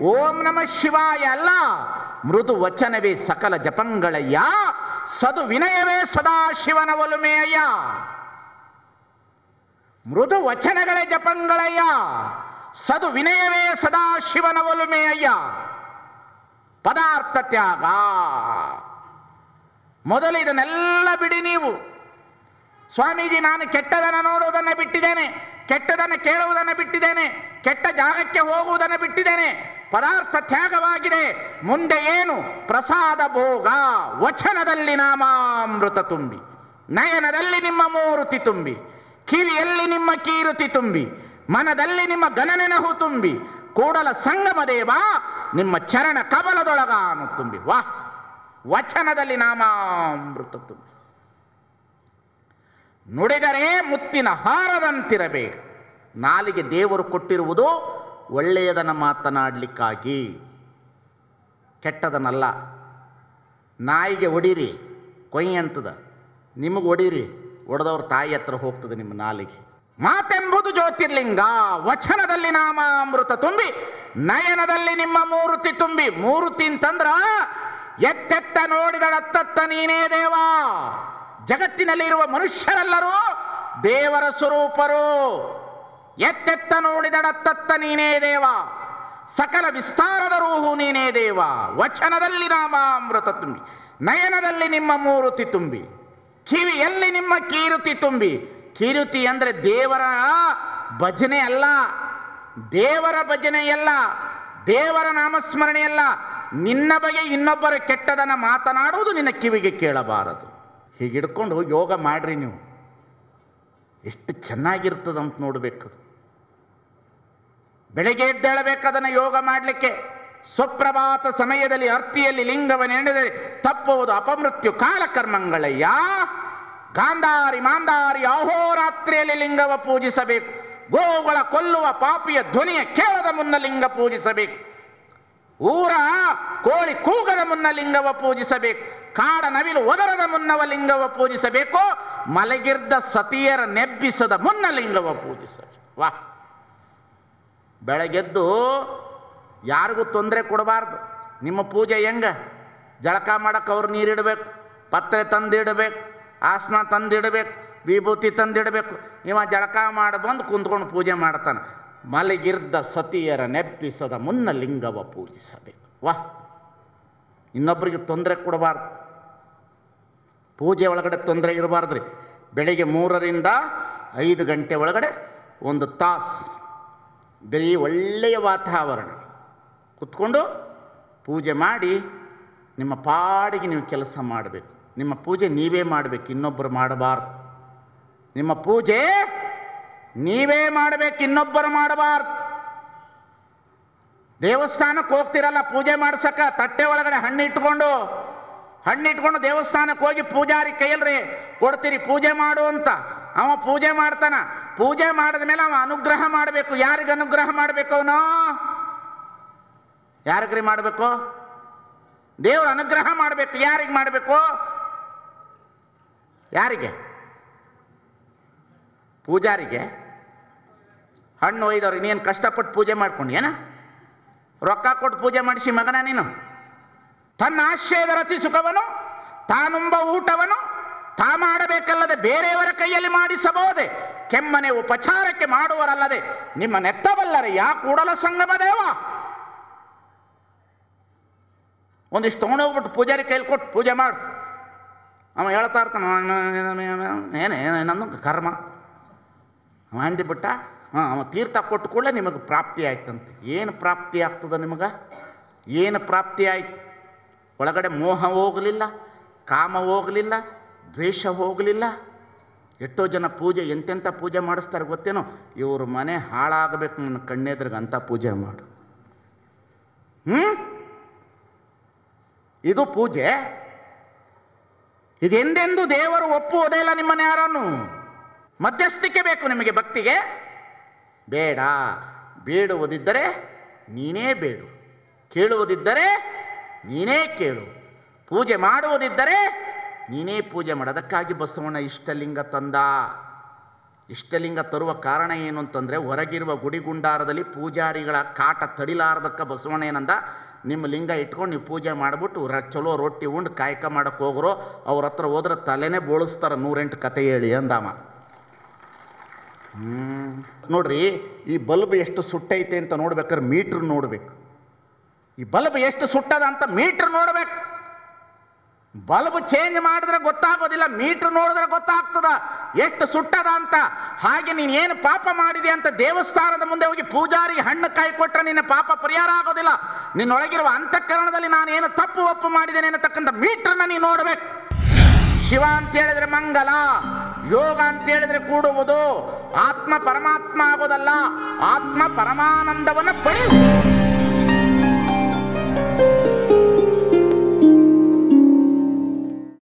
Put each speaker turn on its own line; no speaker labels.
ಓಂ ನಮಃ ಶಿವಾಯ ಅಲ್ಲ, ಮೃದು ವಚನವೇ ಸಕಲ ಜಪಂಗಳಯ್ಯ, ಸದು ವಿನಯವೇ ಸದಾಶಿವನ ಒಲುಮೆಯಯ್ಯ. ಮೃದು ವಚನಗಳೇ ಜಪಂಗಳಯ್ಯ, ಸದು ವಿನಯವೇ ಸದಾಶಿವನ ಒಲುಮೆಯಯ್ಯ. ಪದಾರ್ಥ ತ್ಯಾಗ. ಮೊದಲು ಇದನ್ನೆಲ್ಲ ಬಿಡಿ ನೀವು. ಸ್ವಾಮೀಜಿ, ನಾನು ಕೆಟ್ಟದನ್ನು ನೋಡುವುದನ್ನು ಬಿಟ್ಟಿದ್ದೇನೆ, ಕೆಟ್ಟದನ್ನು ಕೇಳುವುದನ್ನು ಬಿಟ್ಟಿದ್ದೇನೆ, ಕೆಟ್ಟ ಜಾಗಕ್ಕೆ ಹೋಗುವುದನ್ನು ಬಿಟ್ಟಿದ್ದೇನೆ, ಪದಾರ್ಥ ತ್ಯಾಗವಾಗಿದೆ. ಮುಂದೆ ಏನು? ಪ್ರಸಾದ ಭೋಗ. ವಚನದಲ್ಲಿ ನಾಮಾಮೃತ ತುಂಬಿ, ನಯನದಲ್ಲಿ ನಿಮ್ಮ ಮೂರುತಿ ತುಂಬಿ, ಕಿವಿಯಲ್ಲಿ ನಿಮ್ಮ ಕೀರುತಿ ತುಂಬಿ, ಮನದಲ್ಲಿ ನಿಮ್ಮ ಗಣನೆನಹು ತುಂಬಿ, ಕೂಡಲ ಸಂಗಮ ದೇವ ನಿಮ್ಮ ಚರಣ ಕಮಲದೊಳಗಾನು ತುಂಬಿ. ವಾಹ್! ವಚನದಲ್ಲಿ ನಾಮಾಮೃತ ತುಂಬಿ. ನುಡಿದರೆ ಮುತ್ತಿನ ಹಾರದಂತಿರಬೇಕು. ನಾಲಿಗೆ ದೇವರು ಕೊಟ್ಟಿರುವುದು ಒಳ್ಳೆಯದನ್ನು ಮಾತನಾಡಲಿಕ್ಕಾಗಿ, ಕೆಟ್ಟದನ್ನಲ್ಲ. ನಾಯಿಗೆ ಹೊಡೀರಿ, ಕೊಯ್ ಅಂತದ, ನಿಮಗೆ ಹೊಡೀರಿ, ಹೊಡೆದವ್ರ ತಾಯಿ ಹತ್ರ ಹೋಗ್ತದೆ ನಿಮ್ಮ ನಾಲಿಗೆ. ಮಾತೆಂಬುದು ಜ್ಯೋತಿರ್ಲಿಂಗ. ವಚನದಲ್ಲಿ ನಾಮಾಮೃತ ತುಂಬಿ, ನಯನದಲ್ಲಿ ನಿಮ್ಮ ಮೂರುತಿ ತುಂಬಿ. ಮೂರುತಿ ಅಂತಂದ್ರ ಎತ್ತೆತ್ತ ನೋಡಿದಳತ್ತತ್ತ ನೀನೇ ದೇವ. ಜಗತ್ತಿನಲ್ಲಿರುವ ಮನುಷ್ಯರೆಲ್ಲರೂ ದೇವರ ಸ್ವರೂಪರು. ಎತ್ತೆತ್ತ ನೋಡಿದಳತ್ತತ್ತ ನೀನೇ ದೇವ, ಸಕಲ ವಿಸ್ತಾರದ ರೂಹು ನೀನೇ ದೇವ. ವಚನದಲ್ಲಿ ನಾಮಾಮೃತ ತುಂಬಿ, ನಯನದಲ್ಲಿ ನಿಮ್ಮ ಮೂರುತಿ ತುಂಬಿ, ಕಿವಿಯಲ್ಲಿ ನಿಮ್ಮ ಕೀರುತಿ ತುಂಬಿ. ಕೀರುತಿ ಅಂದರೆ ದೇವರ ಭಜನೆ ಅಲ್ಲ, ದೇವರ ಭಜನೆಯಲ್ಲ, ದೇವರ ನಾಮಸ್ಮರಣೆಯಲ್ಲ. ನಿನ್ನ ಬಗ್ಗೆ ಇನ್ನೊಬ್ಬರ ಕೆಟ್ಟದನ್ನು ಮಾತನಾಡುವುದು ನಿನ್ನ ಕಿವಿಗೆ ಕೇಳಬಾರದು. ಹೀಗೆ ಹಿಡ್ಕೊಂಡು ಯೋಗ ಮಾಡ್ರಿ ನೀವು, ಎಷ್ಟು ಚೆನ್ನಾಗಿರ್ತದಂತ ನೋಡಬೇಕು. ಬೆಳಗ್ಗೆ ಎದ್ದೇಳಬೇಕು ಅದನ್ನು ಯೋಗ ಮಾಡಲಿಕ್ಕೆ. ಸ್ವಪ್ರಭಾತ ಸಮಯದಲ್ಲಿ ಅರ್ತಿಯಲ್ಲಿ ಲಿಂಗವನ್ನೆಣೆದರೆ ತಪ್ಪುವುದು ಅಪಮೃತ್ಯು ಕಾಲಕರ್ಮಗಳಯ್ಯ. ಗಾಂಧಾರಿ ಮಾಂಧಾರಿ ಅಹೋರಾತ್ರಿಯಲ್ಲಿ ಲಿಂಗವ ಪೂಜಿಸಬೇಕು. ಗೋವುಗಳ ಕೊಲ್ಲುವ ಪಾಪಿಯ ಧ್ವನಿಯ ಕೇಳದ ಮುನ್ನ ಲಿಂಗ ಪೂಜಿಸಬೇಕು. ಊರ ಕೋಳಿ ಕೂಗದ ಮುನ್ನ ಲಿಂಗವ ಪೂಜಿಸಬೇಕು. ಕಾಡ ನವಿಲು ಒದರದ ಮುನ್ನವ ಲಿಂಗವ ಪೂಜಿಸಬೇಕು. ಮಲಗಿರ್ದ ಸತಿಯರ ನೆಬ್ಬಿಸದ ಮುನ್ನ ಲಿಂಗವ ಪೂಜಿಸಬೇಕು. ವಾಹ್! ಬೆಳಗೆದ್ದು ಯಾರಿಗೂ ತೊಂದರೆ ಕೊಡಬಾರ್ದು. ನಿಮ್ಮ ಪೂಜೆ ಹೆಂಗ? ಜಳಕ ಮಾಡಕ್ಕೆ ಅವ್ರು ನೀರಿಡಬೇಕು, ಪತ್ರೆ ತಂದಿಡಬೇಕು, ಆಸನ ತಂದಿಡಬೇಕು, ವಿಭೂತಿ ತಂದಿಡಬೇಕು. ಇವ ಜಳಕ ಮಾಡಿ ಬಂದು ಕುಂತ್ಕೊಂಡು ಪೂಜೆ ಮಾಡ್ತಾನೆ. ಮಲಗಿರ್ದ ಸತಿಯರ ನೆಬ್ಬಿಸದ ಮುನ್ನ ಲಿಂಗವ ಪೂಜಿಸಬೇಕು. ವಾಹ್! ಇನ್ನೊಬ್ಬರಿಗೆ ತೊಂದರೆ ಕೊಡಬಾರ್ದು. ಪೂಜೆ ಒಳಗಡೆ ತೊಂದರೆ ಇರಬಾರ್ದ್ರಿ. ಬೆಳಿಗ್ಗೆ 3ರಿಂದ 5 ಗಂಟೆ ಒಳಗಡೆ 1 ತಾಸು ಬರೀ ಒಳ್ಳೆಯ ವಾತಾವರಣ ಕುತ್ಕೊಂಡು ಪೂಜೆ ಮಾಡಿ ನಿಮ್ಮ ಪಾಡಿಗೆ ನೀವು ಕೆಲಸ ಮಾಡಬೇಕು. ನಿಮ್ಮ ಪೂಜೆ ನೀವೇ ಮಾಡಬೇಕು, ಇನ್ನೊಬ್ಬರು ಮಾಡಬಾರ್ದು. ನಿಮ್ಮ ಪೂಜೆ ನೀವೇ ಮಾಡಬೇಕು, ಇನ್ನೊಬ್ಬರು ಮಾಡಬಾರ್ದು. ದೇವಸ್ಥಾನಕ್ಕೆ ಹೋಗ್ತಿರಲ್ಲ ಪೂಜೆ ಮಾಡ್ಸಕ್ಕ, ತಟ್ಟೆ ಒಳಗಡೆ ಹಣ್ಣಿಟ್ಕೊಂಡು ದೇವಸ್ಥಾನಕ್ಕೆ ಹೋಗಿ ಪೂಜಾರಿ ಕೈಯಲ್ರಿ ಕೊಡ್ತೀರಿ ಪೂಜೆ ಮಾಡು ಅಂತ. ಅವ ಪೂಜೆ ಮಾಡ್ತಾನ. ಪೂಜೆ ಮಾಡಿದ ಮೇಲೆ ಅವ ಅನುಗ್ರಹ ಮಾಡಬೇಕು. ಯಾರಿಗೆ ಅನುಗ್ರಹ ಮಾಡಬೇಕು? ಅವನು ಯಾರಿಗ್ರಿ ಮಾಡಬೇಕು? ದೇವರು ಅನುಗ್ರಹ ಮಾಡಬೇಕು. ಯಾರಿಗೆ ಮಾಡಬೇಕು? ಯಾರಿಗೆ? ಪೂಜಾರಿಗೆ. ಹಣ್ಣು ಒಯ್ದವ್ರಿಗೆ ನೀನು ಕಷ್ಟಪಟ್ಟು ಪೂಜೆ ಮಾಡ್ಕೊಂಡು ಏನ ರೊಕ್ಕ ಕೊಟ್ಟು ಪೂಜೆ ಮಾಡಿಸಿ ಮಗನ ನೀನು? ತನ್ನ ಆಶ್ರಯದ ರತಿ ಸುಖವನ್ನು ತಾನುಂಬ ಊಟವನ್ನು ತಾ ಮಾಡಬೇಕಲ್ಲದೆ ಬೇರೆಯವರ ಕೈಯಲ್ಲಿ ಮಾಡಿಸಬಹುದೇ? ಕೆಮ್ಮನೆ ಉಪಚಾರಕ್ಕೆ ಮಾಡುವರಲ್ಲದೆ ನಿಮ್ಮ ನೆತ್ತಬಲ್ಲರೆ ಯಾ ಕೂಡಲ ಸಂಗಮ ದೇವ. ಒಂದಿಷ್ಟು ತೊಗೊಂಡೋಗ್ಬಿಟ್ಟು ಪೂಜಾರಿ ಕೈಲಿ ಕೊಟ್ಟು ಪೂಜೆ ಮಾಡು. ಅವ ಹೇಳ್ತಾ ಇರ್ತಾನೆ, ಏನೇ ನನ್ನ ಕರ್ಮ ಅವ ಅಂದಿಬಿಟ್ಟ. ಅವ ತೀರ್ಥ ಕೊಟ್ಟು ಕೂಡಲೇ ನಿಮಗೆ ಪ್ರಾಪ್ತಿ ಆಯ್ತಂತೆ. ಏನು ಪ್ರಾಪ್ತಿ ಆಗ್ತದೆ ನಿಮಗೆ? ಏನು ಪ್ರಾಪ್ತಿ ಆಯ್ತು? ಒಳಗಡೆ ಮೋಹ ಹೋಗಲಿಲ್ಲ, ಕಾಮ ಹೋಗಲಿಲ್ಲ, ದ್ವೇಷ ಹೋಗಲಿಲ್ಲ. ಎಷ್ಟೋ ಜನ ಪೂಜೆ ಎಂತೆಂಥ ಪೂಜೆ ಮಾಡಿಸ್ತಾರೆ ಗೊತ್ತೇನೋ? ಇವ್ರ ಮನೆ ಹಾಳಾಗಬೇಕು ನನ್ನ ಕಣ್ಣೆದ್ರಿಗೆ ಅಂತ ಪೂಜೆ ಮಾಡು. ಇದು ಪೂಜೆ? ಇದೆಂದೆಂದು ದೇವರು ಒಪ್ಪುವುದೇ ಇಲ್ಲ ನಿಮ್ಮನ್ನ ಯಾರನ್ನು. ಮಧ್ಯಸ್ಥಿಕೆ ಬೇಕು ನಿಮಗೆ ಭಕ್ತಿಗೆ? ಬೇಡ. ಬೇಡುವುದಿದ್ದರೆ ನೀನೇ ಬೇಡು, ಕೇಳುವುದಿದ್ದರೆ ನೀನೇ ಕೇಳು, ಪೂಜೆ ಮಾಡುವುದಿದ್ದರೆ ನೀನೇ ಪೂಜೆ ಮಾಡು. ಅದಕ್ಕಾಗಿ ಬಸವಣ್ಣ ಇಷ್ಟಲಿಂಗ ತಂದ. ಇಷ್ಟಲಿಂಗ ತರುವ ಕಾರಣ ಏನು ಅಂತಂದರೆ, ಹೊರಗಿರುವ ಗುಡಿಗುಂಡಾರದಲ್ಲಿ ಪೂಜಾರಿಗಳ ಕಾಟ ತಡಿಲಾರ್ದಕ್ಕೆ ಬಸವಣ್ಣ ಏನಂದ, ನಿಮ್ಮ ಲಿಂಗ ಇಟ್ಕೊಂಡು ನೀವು ಪೂಜೆ ಮಾಡಿಬಿಟ್ಟು ಚಲೋ ರೊಟ್ಟಿ ಉಂಡು ಕಾಯಕ ಮಾಡೋಕ್ಕೆ ಹೋಗ್ರೋ, ಅವ್ರ ಹತ್ರ ಹೋದ್ರೆ ತಲೆನೇ ಬೋಳಿಸ್ತಾರೆ 108 ಕತೆ ಹೇಳಿ ಅಂದಾಮ. ನೋಡ್ರಿ, ಈ ಬಲ್ಬ್ ಎಷ್ಟು ಸುಟ್ಟೈತೆ ಅಂತ ನೋಡ್ಬೇಕಾದ್ರೆ ಮೀಟ್ರ್ ನೋಡ್ಬೇಕು. ಈ ಬಲ್ಬ್ ಎಷ್ಟು ಸುಟ್ಟದ ಅಂತ ಮೀಟ್ರ್ ನೋಡ್ಬೇಕು. ಬಲ್ಬ್ ಚೇಂಜ್ ಮಾಡಿದ್ರೆ ಗೊತ್ತಾಗೋದಿಲ್ಲ, ಮೀಟ್ರ್ ನೋಡಿದ್ರೆ ಗೊತ್ತಾಗ್ತದ ಎಷ್ಟು ಸುಟ್ಟದ ಅಂತ. ಹಾಗೆ ನೀನು ಏನು ಪಾಪ ಮಾಡಿದೆ ಅಂತ ದೇವಸ್ಥಾನದ ಮುಂದೆ ಹೋಗಿ ಪೂಜಾರಿಗೆ ಹಣ್ಣು ಕಾಯಿ ಕೊಟ್ಟರೆ ನಿನ್ನ ಪಾಪ ಪರಿಹಾರ ಆಗೋದಿಲ್ಲ. ನಿನ್ನೊಳಗಿರುವ ಅಂತಃಕರಣದಲ್ಲಿ ನಾನು ಏನು ತಪ್ಪು ಒಪ್ಪು ಮಾಡಿದ್ದೇನೆ ಅನ್ನತಕ್ಕಂಥ ಮೀಟ್ರನ್ನ ನೀನು ನೋಡ್ಬೇಕು. ಶಿವ ಅಂತ ಹೇಳಿದ್ರೆ ಮಂಗಲ, ಯೋಗ ಅಂತ ಹೇಳಿದ್ರೆ ಕೂಡುವುದು, ಆತ್ಮ ಪರಮಾತ್ಮ ಆಗೋದಲ್ಲ, ಆತ್ಮ ಪರಮಾನಂದವನ್ನು ಪಡೆಯುವುದು.